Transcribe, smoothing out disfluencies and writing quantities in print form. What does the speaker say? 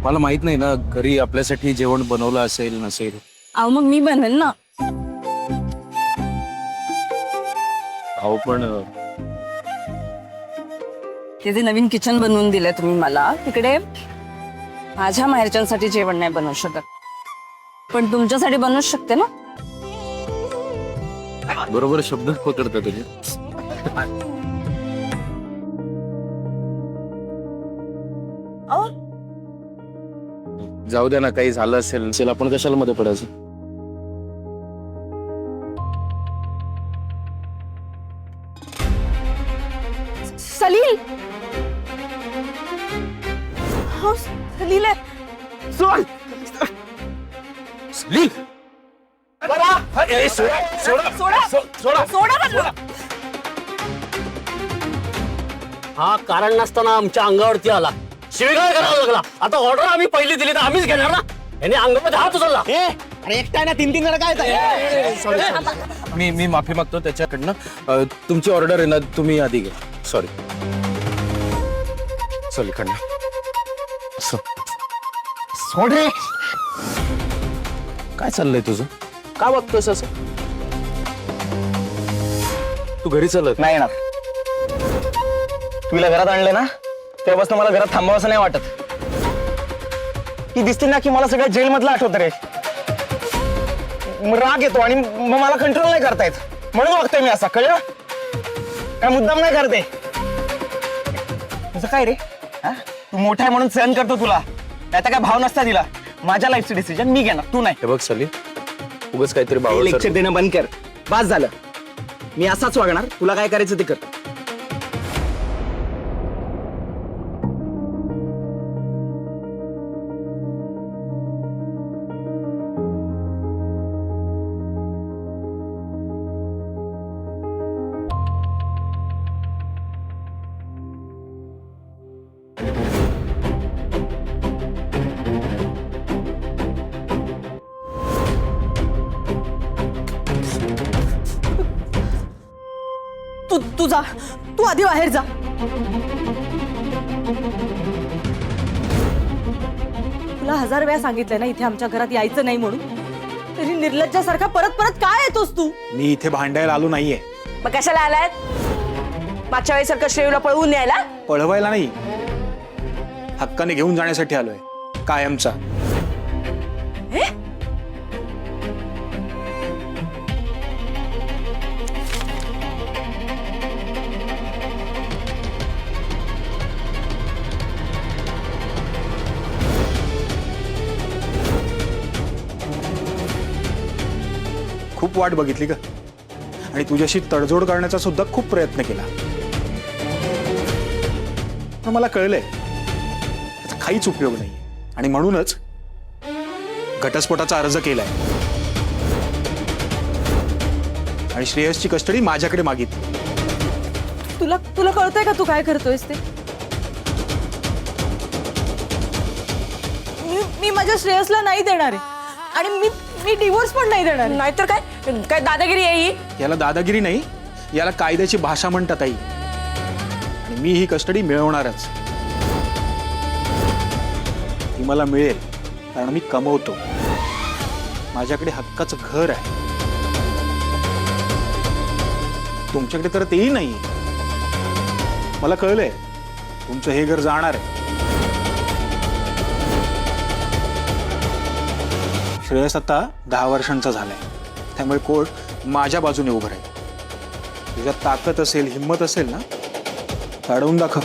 मला माहित नाही ना घरी आपल्यासाठी जेवण बनवलं असेल नसेल. अहो मग मी बनवेल ना. अहो पण ते जे नवीन किचन बनवून दिलंय तुम्ही मला, तिकडे माझ्या माहेरच्यांसाठी जेवण नाही बनवू शकत, पण तुमच्यासाठी बनवू शकते ना. बरोबर शब्द पकडता तुझे. अहो जाऊ द्या ना, काही झालं असेल आपण कशाला मध्ये पडायचं. सलील. हो सलील आहे. सलील सोडा म्हणलं. हा कारण नसताना आमच्या अंगावरती आला, शिवीगाळ करायला लागला. आता ऑर्डर आम्ही पहिली दिली तर आम्हीच घेणार ना. याने अंगामध्ये हात उचलला. अरे एकटा ना 3-3 जण काय मी माफी मागतो त्याच्याकडनं. तुमची ऑर्डर आहे ना, तुम्ही आधी घ्या. सॉरी खंड. सोड रे. काय चाललंय तुझं? का बघतोस असं? तू घरी चालत नाही येणार. तुला घरात आणलं ना तेव्हापासून मला घरात थांबावं नाही वाटत. ती दिसते ना की मला सगळ्या जेल मधलं आठवत रे. राग येतो आणि मग मला कंट्रोल नाही करता येत, म्हणून वागतोय मी असा. कळलं? काय मुद्दाम नाही करते. तुझं काय रे? तू मोठा आहे म्हणून सहन करतो तुला, आता काय भाव नसता दिला. माझ्या लाईफचं डिसिजन मी घेणार, तू नाही. हे बघ सली, उगाच काहीतरी बावळ लेक्चर देणं बंद कर. बास झालं. मी असाच वागणार, तुला काय करायचं ते कर. तू जा, तू आधी बाहेर जा. तुला 1000 वेळा सांगितलंय ना इथे आमच्या घरात यायचं नाही म्हणून, तरी निर्लज्जासारखा परत परत काय येतोस तू? मी इथे भांडायला आलो नाहीये. मग कशाला आलाय? मागच्या वेळेसारखं श्रेयूला पळवून न्यायला? पळवायला नाही, हक्काने घेऊन जाण्यासाठी आलोय, कायमचा. खूप वाट बघितली का, आणि तुझ्याशी तडजोड करण्याचा सुद्धा खूप प्रयत्न केला, पण मला कळलंय त्याचा काहीच उपयोग नाही. आणि म्हणूनच घटस्फोटाचा अर्ज केलाय आणि श्रेयसची कस्टडी माझ्याकडे मागितली. तुला कळतंय का तू काय करतोयस ते? मी माझ्या श्रेयसला नाही देणार आहे, आणि मी डिवोर्स पण नाही देणार. नाहीतर काय दादागिरी आहे ही? याला दादागिरी नाही, याला कायद्याची भाषा म्हणतात आई. आणि मी ही कस्टडी मिळवणारच. ती मला मिळेल कारण मी कमवतो, माझ्याकडे हक्काचं घर आहे. तुमच्याकडे तर तेही नाही. मला कळलंय तुमचं हे घर जाणार आहे. श्रेयस आता 10 वर्षांचा झालाय, त्यामुळे कोर्ट माझ्या बाजूने उभं राहील. तुझ्यात ताकद असेल, हिंमत असेल ना, अडवून दाखव.